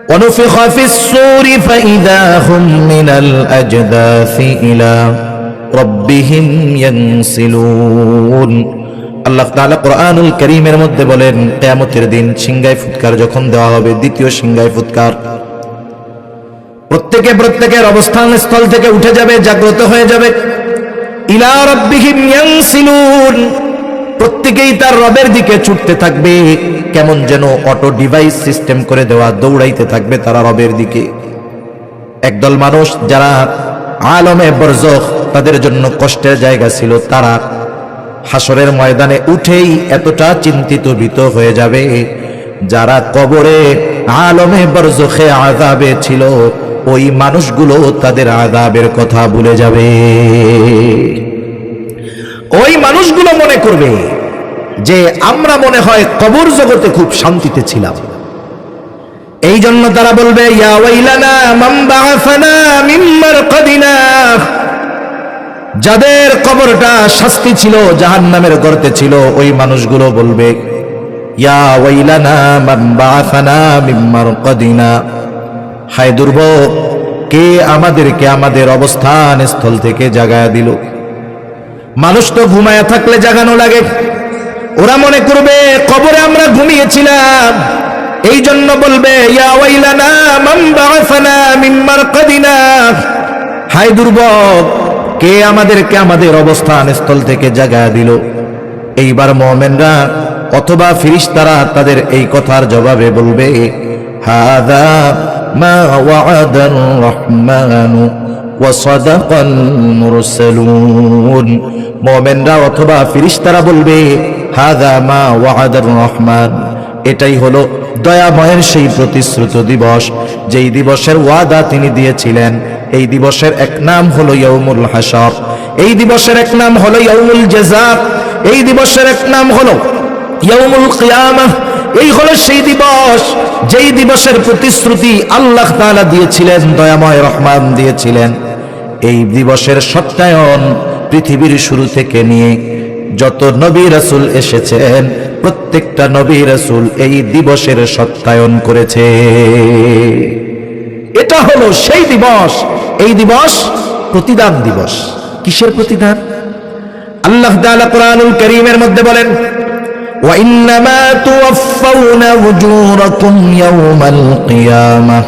ونفخ في الصور فإذا هم من الأجداث إلى ربهم ينسلون আল্লাহ তাআলা কোরআনুল কারীমের মধ্যে বলেন, কিয়ামতের দিন সিংহায় ফুৎকার যখন দেওয়া হবে, দ্বিতীয় সিংহায় ফুৎকার, প্রত্যেকের অবস্থান স্থল থেকে উঠে যাবে, জাগ্রত হয়ে যাবে। ইলা রাব্বিহিম ইয়ানসিলুন, প্রত্যেকেই তার রবের দিকে ছুটতে থাকবে, কেমন যেন অটো ডিভাইস সিস্টেম করে দেওয়া, দৌড়াইতে থাকবে তারা রবের দিকে। একদল মানুষ যারা আলমে বরজখ, তাদের জন্য কষ্টের জায়গা ছিল, তারা হাসরের ময়দানে উঠেই এতটা চিন্তিত ভীত হয়ে যাবে, যারা কবরে আলমে বরজখে আযাবে ছিল, ওই মানুষগুলো তাদের আযাবের কথা ভুলে যাবে। ওই মানুষগুলো মনে করবে যে আমরা মনে হয় কবর জগতে খুব শান্তিতে ছিলাম। এই জন্য তারা বলবে, ইয়া ওয়াইলানা মান বাআসানা মিন মারকাদিনা, যাদের কবরটা শাস্তি ছিল, জাহান্নামের গর্তে ছিল, ওই মানুষগুলো বলবে, ইয়া ওয়াইলানা মান বাআসানা মিন মারকাদিনা, হায় দুর্ভোগ, কে আমাদেরকে আমাদের অবস্থান স্থল থেকে জাগায়া দিল। মানুষ তো ঘুমায়া থাকলে জাগানো লাগে, ওরা মনে করবে কবরে আমরা ঘুমিয়েছিলাম, এই জন্য বলবে, ইয়া ওয়াইলানা মান বাআসানা মিন মারকাদিনা, হায় দুর্ভোগ, কে আমাদেরকে আমাদের অবস্থান স্থল থেকে জাগায়া দিল। এইবার মুমিনরা অথবা ফেরেশতারা তাদের এই কথার জবাবে বলবে, হাযা মা ওয়া'আদার রহমানু ওয়া সাদাকাল মুরসালুন, মুমিনরা অথবা ফেরেশতারা বলবে, হাযা মা ওয়া'আদার রহমান, এটাই হলো দয়াময়ের সেই প্রতিশ্রুত দিবস, যেই দিবসের ওয়াদা তিনি দিয়েছিলেন। এই দিবসের এক নাম হলো ইয়াউমুল হাসর, এই দিবসের এক নাম হলো ইয়াউমুল জাযা, এই দিবসের এক নাম হলো ইয়াউমুল কিয়ামাহ। এই হলো সেই দিবস, যেই দিবসের প্রতিশ্রুতি আল্লাহ তাআলা দিয়েছিলেন, দয়াময় রহমান দিয়েছিলেন। এই দিবসের সত্যায়ন পৃথিবীর শুরু থেকে নিয়ে যত নবী রাসূল এসেছেন, প্রত্যেকটা নবী রাসূল এই দিবসের সত্যায়ন করেছে। এটা হলো সেই দিবস। এই দিবস প্রতিদান দিবস। কিসের প্রতিদান? আল্লাহ তাআলা কোরআনুল কারীমের মধ্যে বলেন, ওয়া ইন্নামা তুওয়াফাউনা উজুরাকুম ইয়াওমাল কিয়ামাহ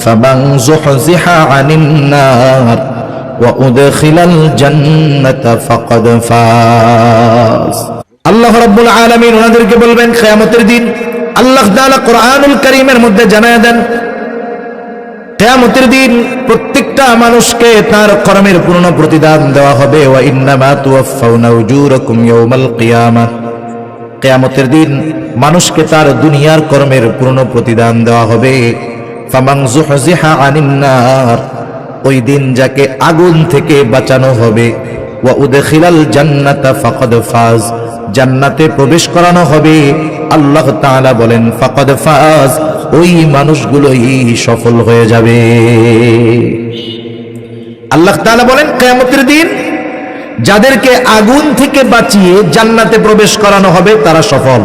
ফামান যুহযিহা আনিন নার ওয়া উদখিলাল জান্নাতা ফাকাদ ফাজ। আল্লাহ রাব্বুল আলামিন ওনাদেরকে বলবেন কিয়ামতের দিন, আল্লাহ তাআলা কোরআনুল কারীমের মধ্যে জানায়া দেন, কিয়ামতের দিন প্রত্যেকটা মানুষকে তার কর্মের পূর্ণ প্রতিদান দেওয়া হবে। ওয়া ইন্নামা তুওয়াফাউনা উজুরাকুম ইয়াওমাল কিয়ামাহ, কিয়ামতের দিন মানুষকে তার দুনিয়ার কর্মের পূর্ণ প্রতিদান দেওয়া হবে। ফামান যুহযিহা আনিন নার, ওই দিন যাকে আগুন থেকে বাঁচানো হবে। ওয়া উদখিলাল জান্নাতা ফাকাদ ফাজ, জান্নাতে প্রবেশ করানো হবে। আল্লাহ তাআলা বলেন, ফাকাদ ফাজ, ওই মানুষগুলোই সফল হয়ে যাবে। আল্লাহ তাআলা বলেন, কিয়ামতের দিন যাদেরকে আগুন থেকে বাঁচিয়ে জান্নাতে প্রবেশ করানো হবে তারা সফল।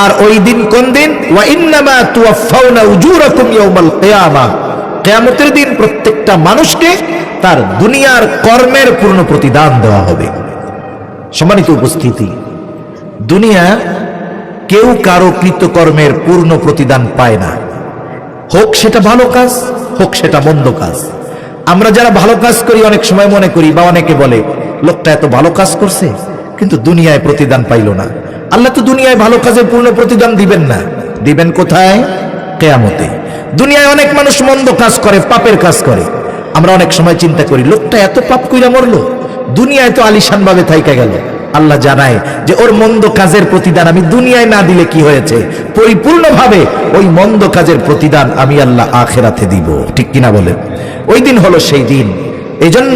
আর ওই দিন কোন দিন? ওয়া ইন্নামা তুওয়াফাউনা উজুরাকুম ইয়াওমাল কিয়ামাহ, কিয়ামতের দিন প্রত্যেকটা মানুষকে তার দুনিয়ার কর্মের পূর্ণ প্রতিদান দেওয়া হবে। সম্মানিত উপস্থিতি, দুনিয়া কেউ কারো কৃতকর্মের পূর্ণ প্রতিদান পায় না, হোক সেটা ভালো কাজ, হোক সেটা মন্দ কাজ। আমরা যারা ভালো কাজ করি অনেক সময় মনে করি বা অনেকে বলে, লোকটা এত ভালো কাজ করছে কিন্তু দুনিয়ায় প্রতিদান পাইল না। আল্লাহ তো দুনিয়ায় ভালো কাজের পূর্ণ প্রতিদান দিবেন না, দিবেন কোথায়? কিয়ামতে। দুনিয়ায় অনেক মানুষ মন্দ কাজ করে, পাপের কাজ করে, আমরা অনেক সময় চিন্তা করি লোকটা এত পাপ কইরা মরলো, দুনিয়ায় তো আলিশান ভাবে থাইকা গেল। আল্লাহ জানায় যে ওর মন্দ কাজের প্রতিদান আমি দুনিয়ায় না দিলে কি হয়েছে, পরিপূর্ণভাবে ওই মন্দ কাজের প্রতিদান আমি আল্লাহ আখিরাতে দিব। ঠিক কিনা বলেন? ওই দিন হলো সেই দিন। এই জন্য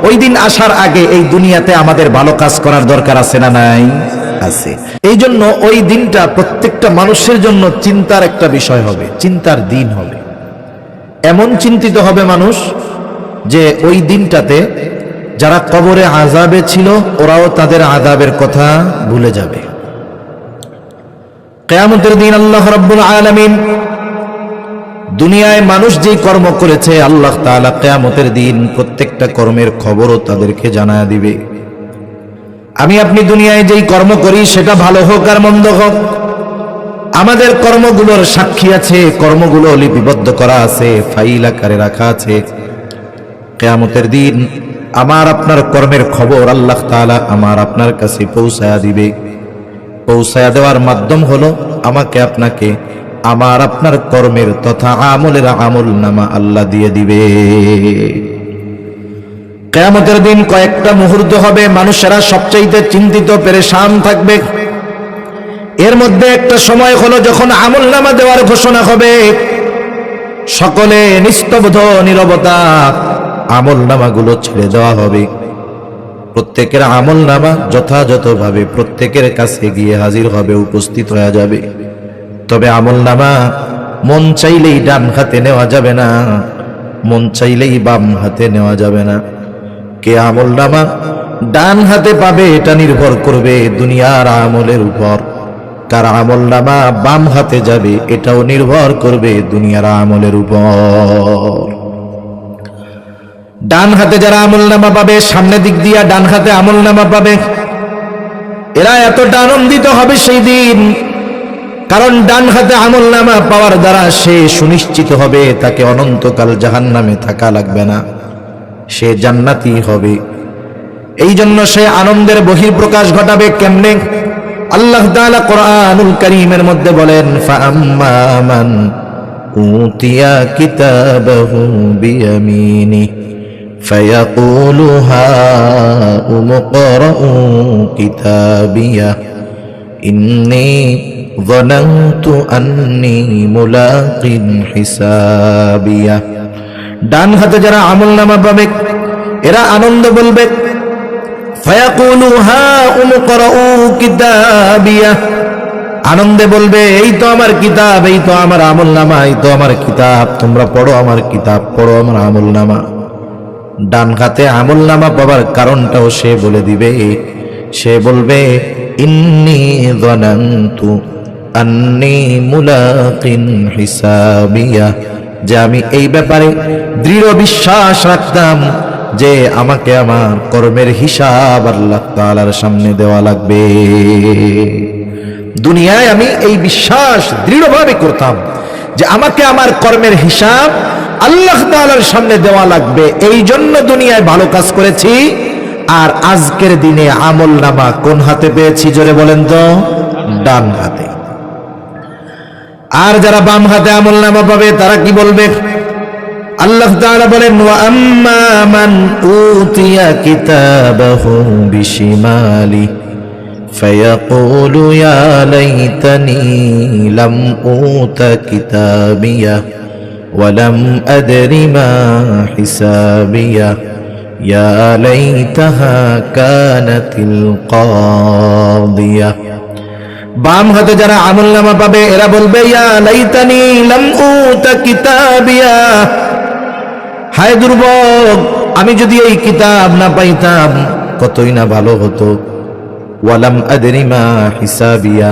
ওই দিন আসার আগে এই দুনিয়াতে আমাদের ভালো কাজ করার দরকার আছে না নাই? আছে। এই জন্য ওই দিনটা প্রত্যেকটা মানুষের জন্য চিন্তার একটা বিষয় হবে, চিন্তার দিন হবে। এমন চিন্তিত হবে মানুষ যে ওই দিনটাতে যারা কবরে আযাবে ছিল ওরাও তাদের আযাবের কথা ভুলে যাবে। কিয়ামতের দিন আল্লাহ রাব্বুল আলামিন দুনিয়ায় মানুষ যেই কর্ম করেছে আল্লাহ তাআলা কিয়ামতের দিন প্রত্যেকটা কর্মের খবরও তাদেরকে জানায়া দিবে। আমি আপনি দুনিয়ায় যেই কর্ম করি সেটা ভালো হোক আর মন্দ হোক, আমাদের কর্মগুলোর সাক্ষী আছে, কর্মগুলো লিপিবদ্ধ করা আছে, ফাইল আকারে রাখা আছে। কিয়ামতের দিন আমার আপনার কর্মের খবর আল্লাহ তাআলা আমার আপনার কাছে পৌঁছায়া দিবে। পৌঁছায়া দেওয়ার মাধ্যম হলো আমাকে আপনাকে আমার আপনার কর্মের তথা আমলের আমলনামা আল্লাহ দিয়ে দিবে। কিয়ামতের দিন কয়েকটা মুহূর্ত হবে মানুষেরা সবচাইতে চিন্তিত পেরেশান থাকবে। এর মধ্যে একটা সময় হলো যখন আমলনামা দেওয়ার ঘোষণা হবে, সকলে নিস্তব্ধ নীরবতা, আমলনামাগুলো ছেড়ে দেওয়া হবে। প্রত্যেকের আমলনামা যথাযথভাবে প্রত্যেকের কাছে গিয়ে হাজির হবে, উপস্থিত হয়ে যাবে। তবে আমলনামা মন চাইলেই ডান হাতে নেওয়া যাবে না, মন চাইলেই বাম হাতে নেওয়া যাবে না। কে আমলনামা ডান হাতে পাবে এটা নির্ভর করবে দুনিয়ার আমলের উপর। কার আমলনামা বাম হাতে যাবে এটাও নির্ভর করবে দুনিয়ার আমলের উপর। ডান হাতে যারা আমলনামা পাবে, সামনের দিক দিয়া ডান হাতে আমলনামা পাবে, এরা এতটা আনন্দিত হবে সেই দিন, কারণ ডান হাতে আমলনামা পাওয়ার দ্বারা সে সুনিশ্চিত হবে তাকে অনন্তকাল জাহান্নামে থাকা লাগবে না, সে জান্নাতি হবে। এই জন্য সে আনন্দের বহিঃপ্রকাশ ঘটাবে কেমনে? আল্লাহ তাআলা কোরআনুল কারীমের মধ্যে বলেন, ফাআম্মা মান উতিয়া কিতাবাহু বিয়ামিনি ফায়াকুলু হাউম ইকরাউ কিতাবিয়া ইন্নী যানানতু আন্নী মুলাকিন হিসাবিয়া। ডান হাতে যারা আমলনামা পাবে এরা আনন্দ বলবে, ফায়াকুলু হাউম ইকরাউ কিতাবিয়া, আনন্দে বলবে এই তো আমার কিতাব, এই তো আমার আমলনামা, এই তো আমার কিতাব, তোমরা পড়ো আমার কিতাব, পড়ো আমার আমলনামা। ডান হাতে আমলনামা পাবার কারণটাও সে বলে দিবে, সে বলবে ইন্নী যানানতু আন্নী মুলাকিন হিসাবিয়া, যে আমি এই ব্যাপারে দৃঢ় বিশ্বাস রাখতাম যে আমাকে আমার কর্মের হিসাব আল্লাহ তাআলার সামনে দেওয়া লাগবে। দুনিয়ায় আমি এই বিশ্বাস দৃঢ়ভাবে করতাম যে আমাকে আমার কর্মের হিসাব আল্লাহ তাআলার সামনে দেওয়া লাগবে, এই জন্য দুনিয়ায় ভালো কাজ করেছি। আর আজকের দিনে আমলনামা কোন হাতে পেয়েছি জোরে বলেন তো? ডান হাতে। আর যারা বাম হাতে আমলনামা পাবে তারা কি বলবে? আল্লাহ তাআলা বলেন, ওয়া আম্মা মান উতিয়া কিতাবাহু বিশিমালি ফায়াকুলু ইয়া লাইতানি লাম উতা কিতাবিয়া ওয়া লাম আদরি মা হিসাবিয়া ইয়া লাইতাহা কানাতিল কাদিয়া। বাম হাতে যারা আমলনামা পাবে এরা বলবে, ইয়া লাইতানি লাম উতা কিতাবিয়া, হায় দুর্ভোগ, আমি যদি এই কিতাব না পাইতাম কতই না ভালো হতো। ওয়ালাম আদরি মা হিসাবিয়া,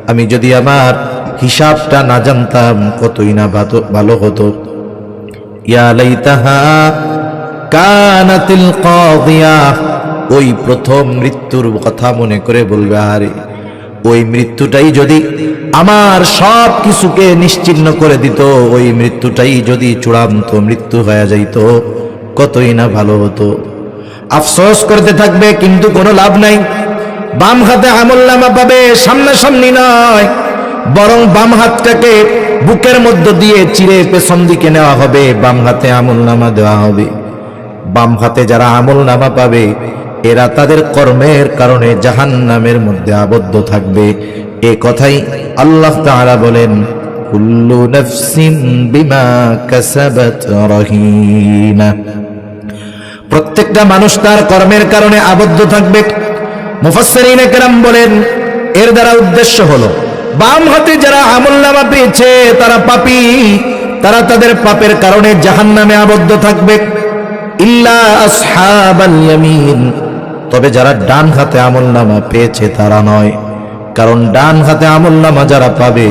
আমি যদি আমার হিসাবটা না জানতাম কতই না ভালো হতো। ইয়া লাইতাহা কানাতিল কাদিয়া, ওই প্রথম মৃত্যুর কথা মনে করে বলবে, আরে ওই মৃত্যুটাই যদি আমার সব কিছুকে নিশ্চিহ্ন করে দিত, ওই মৃত্যুটাই যদি চূড়ান্ত মৃত্যু হয়ে যাইত কতই না ভালো হতো। আফসোস করতে থাকবে কিন্তু কোনো লাভ নাই। বাম হাতে আমলনামা পাবে, সামনাসামনি নয়, বরং বাম হাতটাকে বুকের মধ্য দিয়ে চিরে পেছন দিকে নেওয়া হবে, বাম হাতে আমলনামা দেওয়া হবে। বাম হাতে যারা আমলনামা পাবে এরা তাদের কর্মের কারণে জাহান্নামের মধ্যে আবদ্ধ থাকবে। এ কথাই আল্লাহ তাআলা বলেন, কুল্লু নাফসিন বিমা কাসাবাত রহিনা, প্রত্যেকটা মানুষ তার কর্মের কারণে আবদ্ধ থাকবে। মুফাসসিরিনে কেরাম বলেন এর দ্বারা উদ্দেশ্য হলো বাম হাতে যারা আমলনামা পেয়েছে তারা পাপী, তারা তাদের পাপের কারণে জাহান্নামে আবদ্ধ থাকবে। ইল্লা আসহাবাল ইয়ামিন, তবে যারা ডান হাতে আমলনামা পেয়েছে তারা নয়, কারণ ডান হাতে আমলনামা যারা পাবে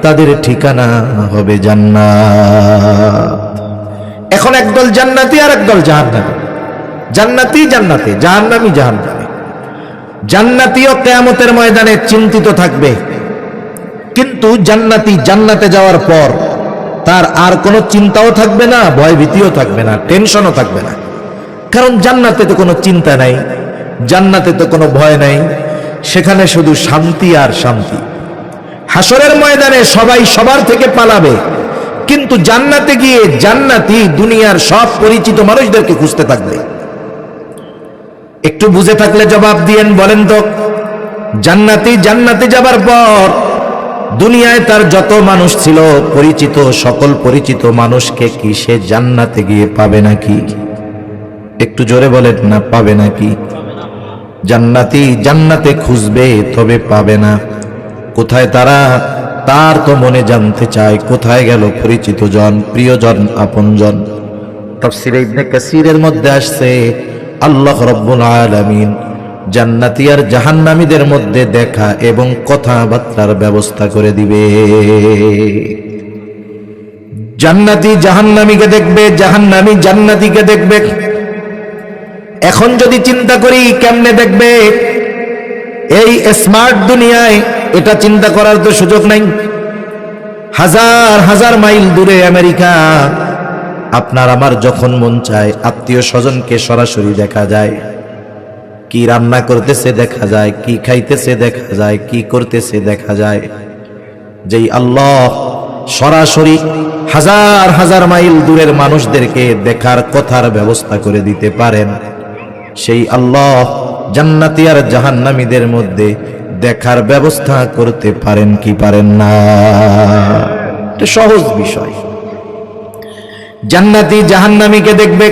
তাদের ঠিকানা হবে জান্নাত। এখন একদল জান্নাতি আর একদল জাহান্নামী। জান্নাতি জান্নাতে, জাহান্নামী জাহান্নামে। জান্নাতীও কিয়ামতের ময়দানে চিন্তিত থাকবে, কিন্তু জান্নাতি জান্নাতে যাওয়ার পর তার আর কোনো চিন্তাও থাকবে না, ভয়ভীতিও থাকবে না, টেনশনও থাকবে না। কারণ জান্নাতে তো কোনো চিন্তা নাই, জান্নাতে তো কোনো ভয় নাই, সেখানে শুধু শান্তি আর শান্তি। হাসরের ময়দানে সবাই সবার থেকে পালাবে, কিন্তু জান্নাতে গিয়ে জান্নাতি দুনিয়ার সব পরিচিত মানুষদেরকে খুঁজতে থাকবে। একটু বুঝে থাকলে জবাব দিয়েন, বলেন তো, জান্নাতি জান্নাতে যাবার পর দুনিয়ায় তার যত মানুষ ছিল পরিচিত, সকল পরিচিত মানুষকে কি সে জান্নাতে গিয়ে পাবে নাকি? একটু জোরে বলেন না, পাবে নাকি? জান্নাতি জান্নাতে খুঁজবে, তবে পাবে না। কোথায় তারা? তার তো মনে জানতে চায় কোথায় গেল পরিচিত জন, প্রিয়জন, আপনজন। তাফসীরে ইবনে কাসীরের মধ্যে আসছে আল্লাহ রাব্বুল আলামিন জান্নাতি আর জাহান্নামীদের মধ্যে দেখা এবং কথাবার্তার ব্যবস্থা করে দিবে। জান্নাতি জাহান্নামীকে দেখবে, জাহান্নামী জান্নাতীকে দেখবে। এখন যদি চিন্তা করি কেমনে দেখবে, এই স্মার্ট দুনিয়ায় এটা চিন্তা করার তো সুযোগ নাই। হাজার হাজার মাইল দূরে আমেরিকা, আপনার আমার যখন মন চায় আত্মীয় স্বজনকে সরাসরি দেখা যায়, কি রান্না করতেছে দেখা যায়, কি খাইতেছে দেখা যায়, কি করতেছে দেখা যায়। যেই আল্লাহ সরাসরি হাজার হাজার মাইল দূরের মানুষদেরকে দেখার কথার ব্যবস্থা করে দিতে পারেন, সেই আল্লাহ জান্নাতি আর জাহান্নামীদের মধ্যে দেখার ব্যবস্থা করতে পারেন কি পারেন না? এটা সহজ বিষয়। জান্নাতি জাহান্নামীকে দেখবে,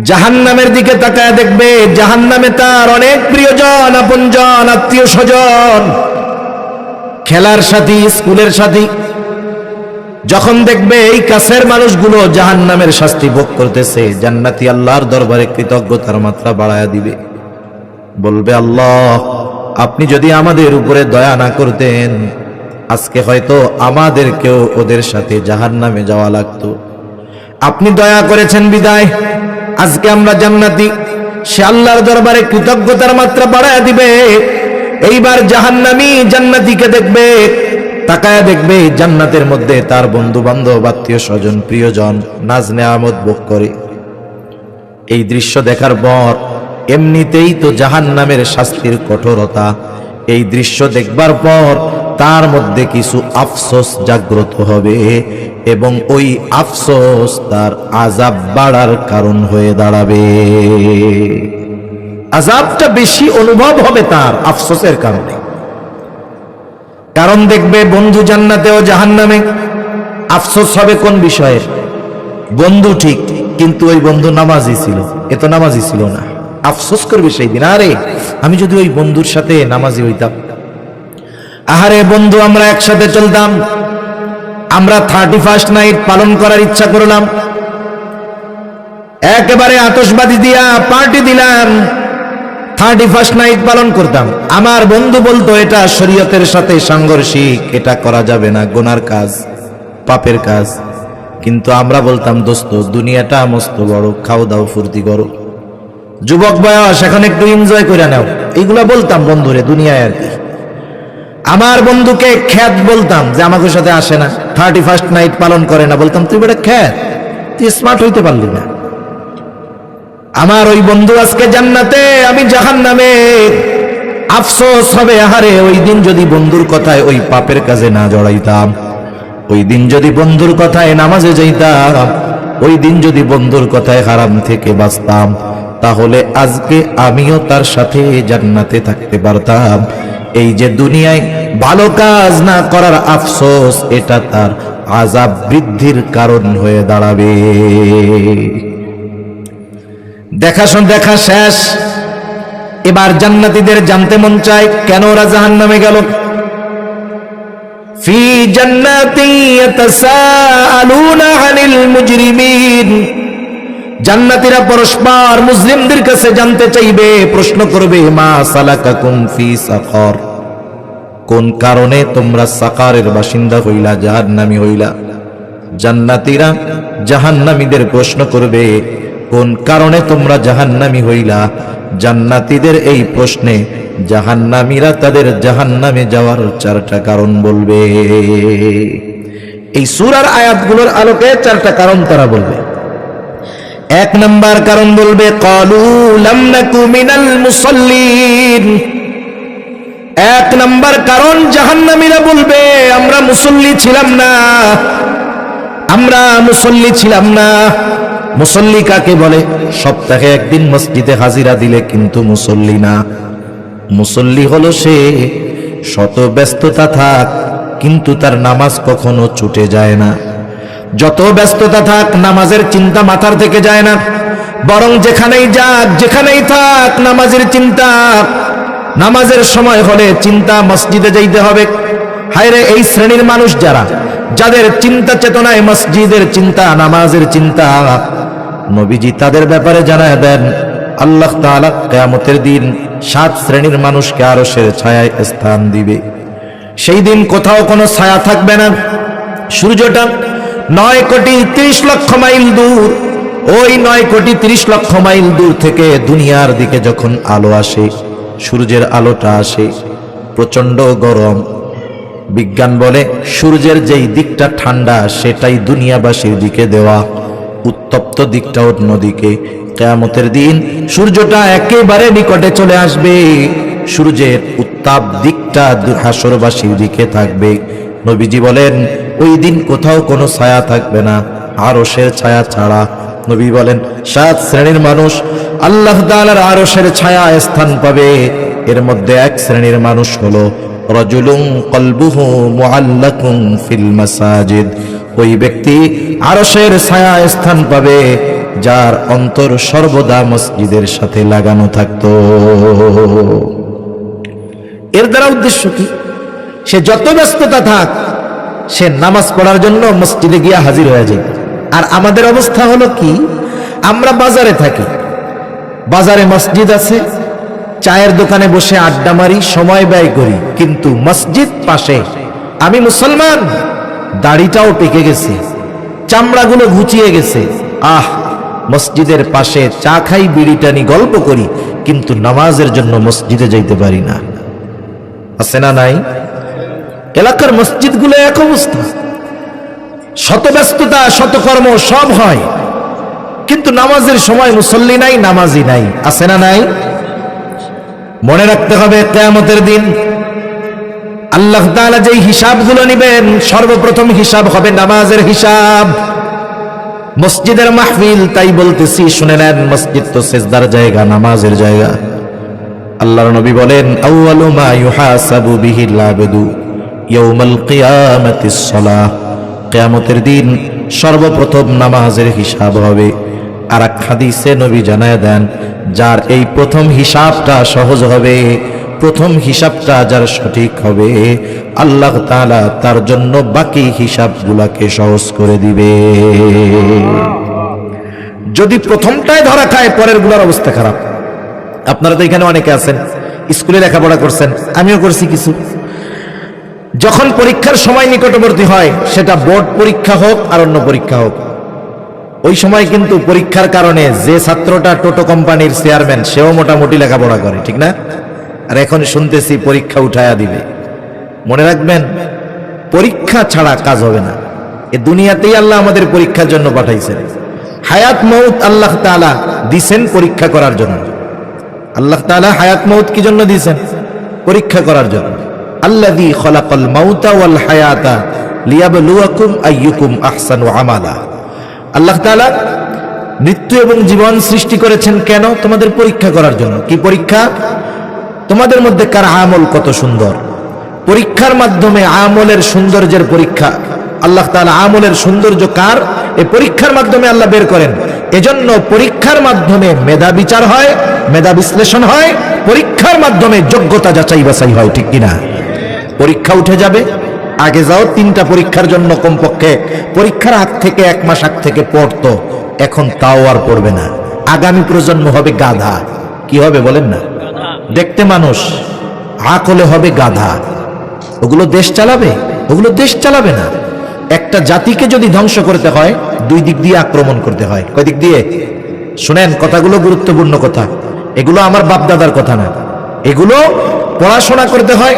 জাহান্নামের দিকে তাকায় দেখবে, জাহান্নামে তার অনেক প্রিয়জন, আপনজন, আত্মীয় স্বজন, খেলার সাথী, স্কুলের সাথী। যখন দেখবে এই কাছের মানুষগুলো জাহান্নামের শাস্তি ভোগ করতেছে, জান্নাতি আল্লাহর দরবারে কৃতজ্ঞতার মাত্রা বাড়ায়া দিবে, বলবে, আল্লাহ আপনি যদি আমাদের উপরে দয়া না করতেন আজকে হয়তো আমাদেরকেও ওদের সাথে জাহান্নামে যাওয়া লাগতো। আপনি দয়া করেছেন বিদায় আজকে আমরা জান্নাতি। সে আল্লাহর দরবারে কৃতজ্ঞতার মাত্রা বাড়ায়া দিবে। এইবার জাহান্নামী জান্নাতীকে দেখবে, তাকায়া দেখবে জান্নাতের মধ্যে তার বন্ধু বান্ধব, আত্মীয় স্বজন, প্রিয়জন নাজ নেয়ামত ভোগ করে। এই দৃশ্য দেখার পর এমনিতেই তো জাহান্নামের শাস্তির কঠোরতা, এই দৃশ্য দেখবার পর তার মধ্যে কিছু আফসোস জাগ্রত হবে এবং ওই আফসোস তার আযাব বাড়ার কারণ হয়ে দাঁড়াবে। আযাবটা বেশি অনুভব হবে তার আফসোসের কারণে। কারণ দেখবে বন্ধু জান্নাতে ও জাহান্নামে। আফসোস হবে কোন বিষয়ে? বন্ধু ঠিক, কিন্তু ওই বন্ধু নামাজি ছিল, এ তো নামাজি ছিল না। আফসোস করবে সেই দিন, আরে আমি যদি ওই বন্ধুর সাথে নামাজি হইতাম। আহারে বন্ধু, আমরা একসাথে চলতাম, আমরা 31st নাইট পালন করার ইচ্ছা করলাম, একেবারে আতশবাজি দিয়া পার্টি দিলাম, 31st নাইট পালন করতাম। আমার বন্ধু বলতো এটা শরীয়তের সাথে সাংঘর্ষিক, এটা করা যাবে না, গুনার কাজ, পাপের কাজ। কিন্তু আমরা বলতাম, দোস্ত দুনিয়াটা মস্ত বড়, খাও দাও ফুর্তি করো, যুবক বয়স, এখন একটু এনজয় করে নাও, এইগুলা বলতাম বন্ধুরে দুনিয়ায় আর কি। আমার বন্ধুকে খ্যাত বলতাম যে আমাকে সাথে আসে না, 31st নাইট পালন করে না, বলতাম তুই বেটা খ্যাত, তুই স্মার্ট হইতে পারলি না। আমার ওই বন্ধু আজকে জান্নাতে, আমি জাহান্নামে। আফসোস হবে, আহারে ওই দিন যদি বন্ধুর কথায় ওই পাপের কাজে না জড়াইতাম, ওই দিন যদি বন্ধুর কথায় নামাজে যাইতাম, ওই দিন যদি বন্ধুর কথায় হারাম থেকে বাঁচতাম, তাহলে আজকে আমিও তার সাথে জান্নাতে থাকতে পারতাম। এই যে দুনিয়ায় ভালো কাজ না করার আফসোস, এটা তার আযাব বৃদ্ধির কারণ হয়ে দাঁড়াবে। দেখা শেষ। এবার জান্নাতীদের জানতে মন চায় কেন ওরা জাহান্নামে গেল। ফি জান্নাতি ইয়াতাসাআলুনা আনিল মুজরিমিন। জান্নাতীরা পরস্পর মুসলিমদের কাছে জানতে চাইবে, প্রশ্ন করবে, মা সালাকাকুম ফি সাকর, কোন কারণে তোমরা সাকারের বাসিন্দা হইলা, জাহান্নামী হইলা? জান্নাতীরা জাহান্নামীদের প্রশ্ন করবে, কোন কারণে তোমরা জাহান্নামী হইলা? জান্নাতীদের এই প্রশ্নে জাহান্নামীরা তাদের জাহান্নামে যাওয়ার 4টা কারণ বলবে। এই সূরার আয়াতগুলোর আলোকে 4টা কারণ তারা বলবে। 1 নাম্বার কারণ বলবে, ক্বালু লাম নাকু মিনাল মুসাল্লিন। 1 নাম্বার কারণ জাহান্নামীরা বলবে, আমরা মুসল্লি ছিলাম না, আমরা মুসল্লি ছিলাম না। মুসল্লি কাকে বলে? সপ্তাহে একদিন মসজিদে হাজিরা দিলে কিন্তু মুসল্লি না। মুসল্লি হলো সে শত ব্যস্ততা থাক কিন্তু তার নামাজ কখনো ছুটে যায় না। যত ব্যস্ততা থাক নামাজের চিন্তা মাথার থেকে যায় না, বরং যেখানেই যাক যেখানেই থাক নামাজের চিন্তা। নামাজের সময় হলে চিন্তা মসজিদে যাইতে হবে। হায়রে এই শ্রেণীর মানুষ যারা, যাদের চিন্তা চেতনায় মসজিদের চিন্তা, নামাজের চিন্তা, নবীজি তাদের ব্যাপারে জানায় দেন আল্লাহ তাআলা কিয়ামতের দিন 7 শ্রেণীর মানুষকে আরশের ছায়ায় স্থান দিবে। সেই দিন কোথাও কোনো ছায়া থাকবে না। সূর্যটা 9 কোটি 30 লক্ষ মাইল দূর, ওই 9 কোটি 30 লক্ষ মাইল দূর থেকে দুনিয়ার দিকে যখন আলো আসে, সূর্যের আলোটা আসে, প্রচন্ড গরম। বিজ্ঞান বলে সূর্যের যেই দিকটা ঠান্ডা সেটাই দুনিয়াবাসীর দিকে দেওয়া, উত্তপ্ত দিকটা অন্যদিকে। কিয়ামতের দিন সূর্যটা একেবারে নিকটে চলে আসবে, সূর্যের উত্তাপ দিকটা হাসরবাসীর দিকে থাকবে। নবীজি বলেন ওই দিন কোথাও কোনো ছায়া থাকবে না, আরশের ছায়া ছাড়া। নবী বলেন 7 শ্রেণীর মানুষ আল্লাহ তাআলার আরশের ছায়া স্থান পাবে। এর মধ্যে 1 শ্রেণীর মানুষ হলো রাজুলুন কলবুহু মুআল্লাকুন ফিল মাসাজিদ। ওই ব্যক্তি আরশের ছায়া স্থান পাবে যার অন্তর সর্বদা মসজিদের সাথে লাগানো থাকতো। এর দ্বারা উদ্দেশ্য কি? সে যত ব্যস্ততা থাক সে নামাজ পড়ার জন্য মসজিদে গিয়ে হাজির হয়ে যায়। আর আমাদের অবস্থা হলো কি? আমরা বাজারে থাকি, বাজারে মসজিদ আছে, চায়ের দোকানে বসে আড্ডা মারি, সময় ব্যয় করি, কিন্তু মসজিদ পাশে। আমি মুসলমান, দাড়িটাও পেকে গেছে, চামড়াগুলো ঘুচিয়ে গেছে, আহ মসজিদের পাশে চা খাই, বিড়ি টানি, গল্প করি, কিন্তু নামাজের জন্য মসজিদে যাইতে পারি না। আছে না নাই? এলাকার মসজিদগুলো এক অবস্থা, শত ব্যস্ততা শত কর্ম সব হয়, কিন্তু নামাজের সময় মুসল্লি নাই, নামাজি নাই। আছে না নাই? মনে রাখতে হবে কিয়ামতের দিন আল্লাহ তাআলা যেই হিসাবগুলো নেবেন, সর্বপ্রথম হিসাব হবে নামাজের হিসাব। মসজিদের মাহফিল, তাই বলতেছি শুনে নেন, মসজিদ তো সিজদার জায়গা, নামাজের জায়গা। আল্লাহর নবী বলেন আউয়ালু মা ইউহাসাবু বিহিল আবদু ইয়াউমাল কিয়ামাতিস সালাহ। কিয়ামতের দিন সর্বপ্রথম নামাজের হিসাব হবে। আর এক হাদিসে নবী জানায় দেন, যার এই প্রথম হিসাবটা সহজ হবে, প্রথম হিসাবটা যার সঠিক হবে, আল্লাহ তাআলা তার জন্য বাকি হিসাবগুলোকে সহজ করে দিবে। যদি প্রথমটায় ধরা খায়, পরের গুলোর অবস্থা খারাপ। আপনারা তো এখানে অনেকে আছেন, স্কুলে লেখাপড়া করছেন, আমিও করছি কিছু। যখন পরীক্ষার সময় নিকটবর্তী হয়, সেটা বোর্ড পরীক্ষা হোক আর অন্য পরীক্ষা হোক, ওই সময় কিন্তু পরীক্ষার কারণে যে ছাত্রটা টোটো কোম্পানির চেয়ারম্যান, সেও মোটামুটি লেখাপড়া করে, ঠিক না? আর এখন শুনতেছি পরীক্ষা উঠায়া দিবে। মনে রাখবেন, পরীক্ষা ছাড়া কাজ হবে না। এ দুনিয়াতেই আল্লাহ আমাদের পরীক্ষার জন্য পাঠাইছেন। হায়াত মউত আল্লাহ তাআলা দিছেন পরীক্ষা করার জন্য। আল্লাহ তাআলা হায়াত মউত কি জন্য দিয়েছেন? পরীক্ষা করার জন্য। আল্লাযী খালাকাল মাউতা ওয়াল হায়াতা লিয়াবলুয়াকুম আইয়ুকুম আহসানু আমালা। আল্লাহ তাআলা মৃত্যু এবং জীবন সৃষ্টি করেছেন কেন? তোমাদের পরীক্ষা করার জন্য। কি পরীক্ষা? তোমাদের মধ্যে কার আমল কত সুন্দর। পরীক্ষার মাধ্যমে আমলের সৌন্দর্যের পরীক্ষা। আল্লাহ তাআলা আমলের সৌন্দর্য কার, এই পরীক্ষার মাধ্যমে আল্লাহ বের করেন। এজন্য পরীক্ষার মাধ্যমে মেধা বিচার হয়, মেধা বিশ্লেষণ হয়, পরীক্ষার মাধ্যমে যোগ্যতা যাচাই বাছাই হয়, ঠিক কিনা? পরীক্ষা উঠে যাবে, আগে যাও 3টা পরীক্ষার জন্য কমপক্ষে পরীক্ষার আগ থেকে 1 মাস আগ থেকে পড়তো, এখন তাও আর পড়বে না। আগামী প্রজন্ম হবে গাধা। কি হবে বলেন না? দেখতে মানুষ, আকলে হবে গাধা। ওগুলো দেশ চালাবে? ওগুলো দেশ চালাবে না। একটা জাতিকে যদি ধ্বংস করতে হয় দুই দিক দিয়ে আক্রমণ করতে হয়। কয় দিক দিয়ে? শুনেন, কথাগুলো গুরুত্বপূর্ণ কথা, এগুলো আমার বাপদাদার কথা না, এগুলো পড়াশোনা করতে হয়।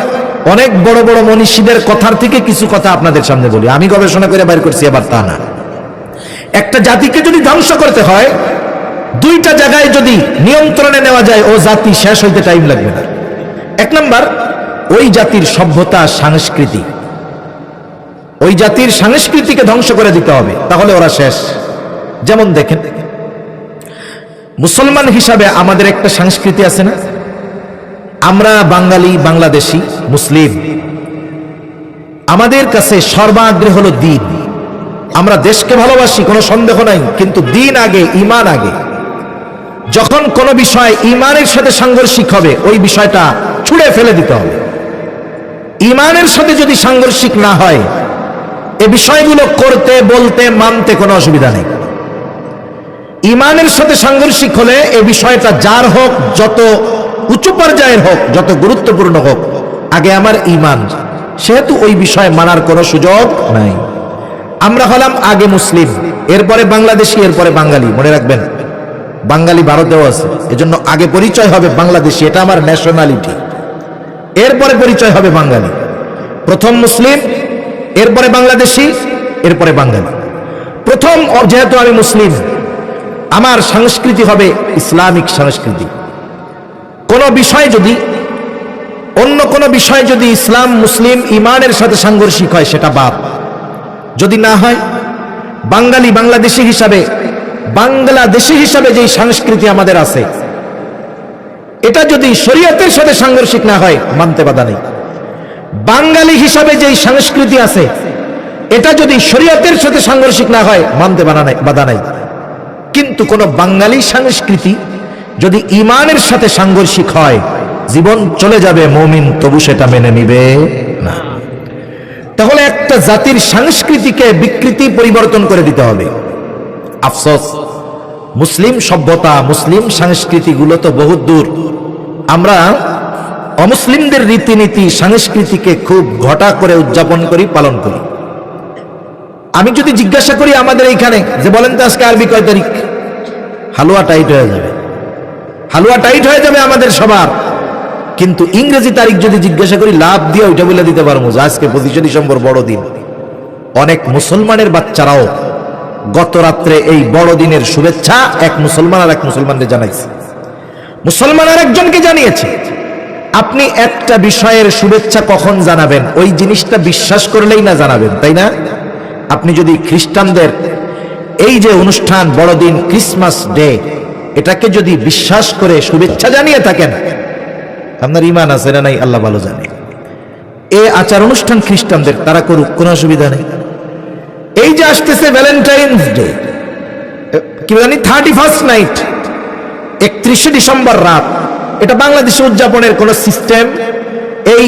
অনেক বড় বড় মনীষীদের কথার থেকে কিছু কথা আপনাদের সামনে বলি, আমি গবেষণা করে বাইর করছি, আবার তা না। একটা জাতিকে যদি ধ্বংস করতে হয় দুইটা জায়গায় যদি নিয়ন্ত্রণে নেওয়া যায়, ও জাতি শেষ হইতে টাইম লাগবে না। এক নাম্বার, ওই জাতির সভ্যতা সংস্কৃতি, ওই জাতির সংস্কৃতিকে ধ্বংস করে দিতে হবে, তাহলে ওরা শেষ। যেমন দেখেন, মুসলমান হিসাবে আমাদের একটা সংস্কৃতি আছে না? আমরা বাঙালি, বাংলাদেশি, মুসলিম, আমাদের কাছে সর্বাগ্রে হলো দিন। আমরা দেশকে ভালোবাসি, কোনো সন্দেহ নাই, কিন্তু দিন আগে, ঈমান আগে। যখন কোনো বিষয় ঈমানের সাথে সাংঘর্ষিক হবে ওই বিষয়টা ছুঁড়ে ফেলে দিতে হবে। ঈমানের সাথে যদি সাংঘর্ষিক না হয় এ বিষয়গুলো করতে, বলতে, মানতে কোনো অসুবিধা নেই। ঈমানের সাথে সাংঘর্ষিক হলে এ বিষয়টা যার হোক, যত উঁচু পর্যায়ের হোক, যত গুরুত্বপূর্ণ হোক, আগে আমার ঈমান, সেহেতু ওই বিষয় মানার কোনো সুযোগ নাই। আমরা হলাম আগে মুসলিম, এরপরে বাংলাদেশি, এরপরে বাঙালি। মনে রাখবেন, বাঙালি ভারতেও আছে, এজন্য আগে পরিচয় হবে বাংলাদেশি, এটা আমার ন্যাশনালিটি, এরপরে পরিচয় হবে বাঙালি। প্রথম মুসলিম, এরপরে বাংলাদেশি, এরপরে বাঙালি। প্রথম যেহেতু আমি মুসলিম, আমার সংস্কৃতি হবে ইসলামিক সংস্কৃতি। কোন বিষয় যদি, অন্য কোন বিষয় যদি ইসলাম, মুসলিম, ঈমানের সাথে সাংঘর্ষিক হয় সেটা বাদ। যদি না হয়, বাঙালি, বাংলাদেশি হিসাবে, বাংলাদেশি হিসাবে যেই সংস্কৃতি আমাদের আছে এটা যদি শরীয়তের সাথে সাংঘর্ষিক না হয় মানতে বাধা নেই। বাঙালি হিসাবে যেই সংস্কৃতি আছে এটা যদি শরীয়তের সাথে সাংঘর্ষিক না হয় মানতে বাধা নাই। কিন্তু কোন বাঙালি সংস্কৃতি যদি ঈমানের সাথে সাংঘর্ষিক হয়, জীবন চলে যাবে, মুমিন তবু সেটা মেনে নিবে না। তাহলে একটা জাতির সংস্কৃতিকে বিকৃতি, পরিবর্তন করে দিতে হবে। আফসোস, মুসলিম সভ্যতা, মুসলিম সংস্কৃতিগুলো তো বহুত দূর। আমরা অমুসলিমদের রীতিনীতি, সংস্কৃতিকে খুব ঘটা করে উদযাপন করি, পালন করি। আমি যদি জিজ্ঞাসা করি আমাদের এইখানে যে বলেন তো আজকে আরবি কয় তারিখ, হালুয়া টাইট হয়ে যাবে, হালুয়া টাইট হয়ে যাবে আমাদের সবার। কিন্তু ইংরেজি তারিখ যদি জিজ্ঞাসা করি, লাভ দিয়ে ওইটা বলে দিতে পারবো যে আজকে 25 ডিসেম্বর বড়দিন। অনেক মুসলমানের বাচ্চারাও গত রাত্রে এই বড়দিনের শুভেচ্ছা এক মুসলমান আর এক মুসলমানকে জানাইছে, মুসলমান আর একজনকে জানিয়েছে। আপনি একটা বিষয়ের শুভেচ্ছা কখন জানাবেন? ওই জিনিসটা বিশ্বাস করলেই না জানাবেন, তাই না? আপনি যদি খ্রিস্টানদের এই যে অনুষ্ঠান, বড়দিন, ক্রিসমাস ডে, এটাকে যদি বিশ্বাস করে শুভেচ্ছা জানিয়ে থাকেন, আপনার ঈমান আছে না নাই আল্লাহ ভালো জানে। এই আচার অনুষ্ঠান খ্রিস্টানদের, তারা করুক, কোনো অসুবিধা নেই। এই যে আসতেছে ভ্যালেন্টাইন্স ডে, কি জানি 31st নাইট, 31শে ডিসেম্বর রাত, এটা বাংলাদেশে উদযাপনের কোন সিস্টেম এই